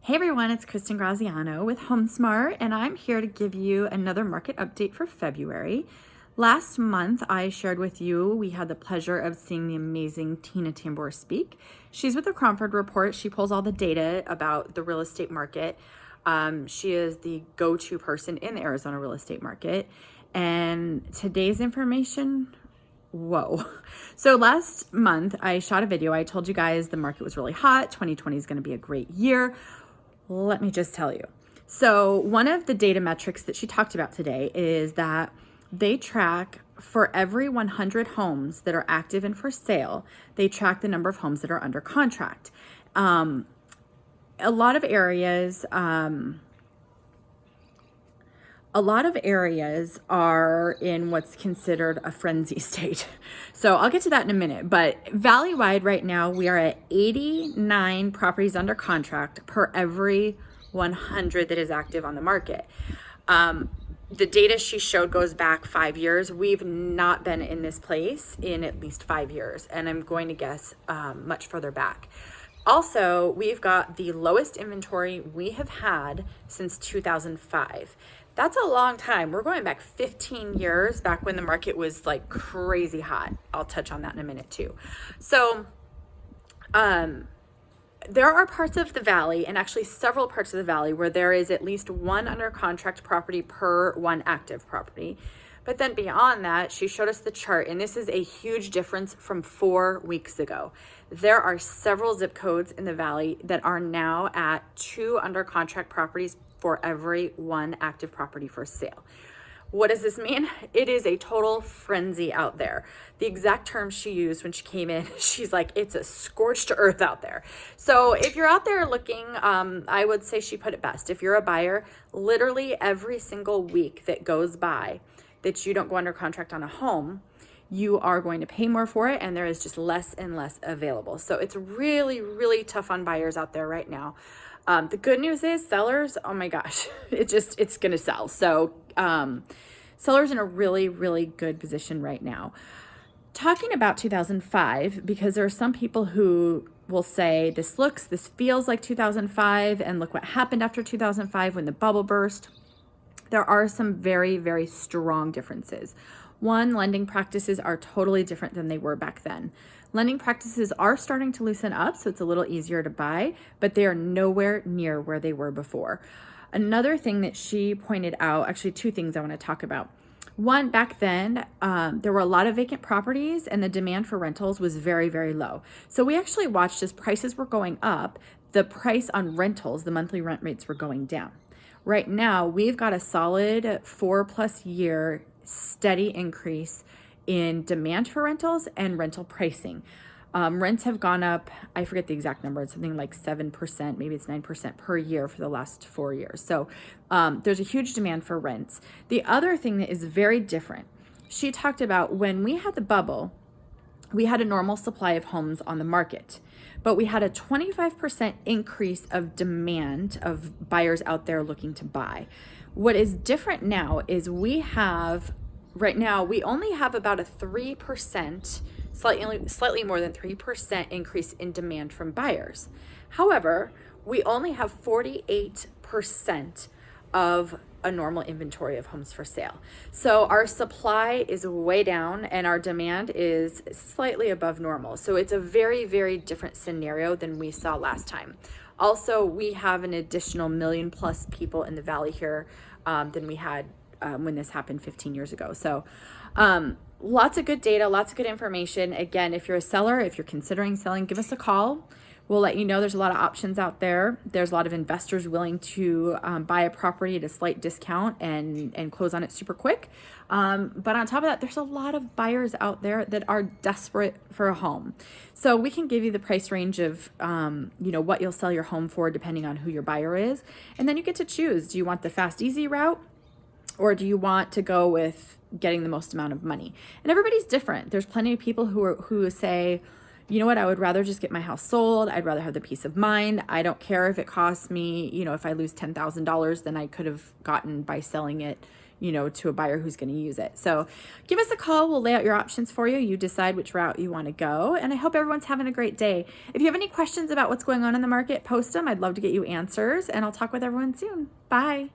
Hey everyone, it's Kristen Graziano with HomeSmart, and I'm here to give you another market update for February. Last month, I shared with you we had the pleasure of seeing the amazing Tina Tambor speak. She's with the Cromford Report. She pulls all the data about the real estate market. She is the go-to person in the Arizona real estate market. And today's information, whoa. So last month, I shot a video. I told you guys the market was really hot. 2020 is going to be a great year. Let me just tell you. So one of the data metrics that she talked about today is that they track for every 100 homes that are active and for sale, they track the number of homes that are under contract. A lot of areas, are in what's considered a frenzy state. So I'll get to that in a minute. But Valley-wide right now, we are at 89 properties under contract per every 100 that is active on the market. The data she showed goes back 5 years. We've not been in this place in at least 5 years, and I'm going to guess much further back. Also, we've got the lowest inventory we have had since 2005. That's a long time. We're going back 15 years, back when the market was like crazy hot. I'll touch on that in a minute too. So, there are parts of the valley, and actually several parts of the valley, where there is at least one under contract property per one active property. But then beyond that, she showed us the chart, and this is a huge difference from 4 weeks ago. There are several zip codes in the valley that are now at 2 under contract properties for every 1 active property for sale. What does this mean? It is a total frenzy out there. The exact term she used when she came in, she's like, it's a scorched earth out there. So if you're out there looking, I would say she put it best. If you're a buyer, literally every single week that goes by that you don't go under contract on a home, you are going to pay more for it, and there is just less and less available. So it's really, really tough on buyers out there right now. The good news is sellers, oh my gosh, it's going to sell. So sellers in a really, really good position right now. Talking about 2005, because there are some people who will say this feels like 2005, and look what happened after 2005 when the bubble burst. There are some very, very strong differences. One, lending practices are totally different than they were back then. Lending practices are starting to loosen up, so it's a little easier to buy, but they are nowhere near where they were before. Another thing that she pointed out, actually 2 things I want to talk about. One, back then, there were a lot of vacant properties, and the demand for rentals was very, very low. So we actually watched as prices were going up, the price on rentals, the monthly rent rates were going down. Right now, we've got a solid 4+ year steady increase in demand for rentals and rental pricing. Rents have gone up, I forget the exact number, it's something like 7%, maybe it's 9% per year for the last 4 years. So there's a huge demand for rents. The other thing that is very different, she talked about when we had the bubble, we had a normal supply of homes on the market, but we had a 25% increase of demand of buyers out there looking to buy. What is different now is right now, we only have about a 3%, slightly more than 3% increase in demand from buyers. However, we only have 48% of a normal inventory of homes for sale. So our supply is way down and our demand is slightly above normal. So it's a very, very different scenario than we saw last time. Also, we have an additional 1 million+ people in the valley here than we had when this happened 15 years ago. So lots of good data, lots of good information. Again, if you're a seller, if you're considering selling, give us a call. We'll let you know there's a lot of options out there. There's a lot of investors willing to buy a property at a slight discount and close on it super quick. But on top of that, there's a lot of buyers out there that are desperate for a home. So we can give you the price range of what you'll sell your home for depending on who your buyer is. And then you get to choose. Do you want the fast, easy route? Or do you want to go with getting the most amount of money? And everybody's different. There's plenty of people who say, you know what, I would rather just get my house sold. I'd rather have the peace of mind. I don't care if it costs me, if I lose $10,000 than I could have gotten by selling it, to a buyer who's going to use it. So give us a call. We'll lay out your options for you. You decide which route you want to go. And I hope everyone's having a great day. If you have any questions about what's going on in the market, post them. I'd love to get you answers, and I'll talk with everyone soon. Bye.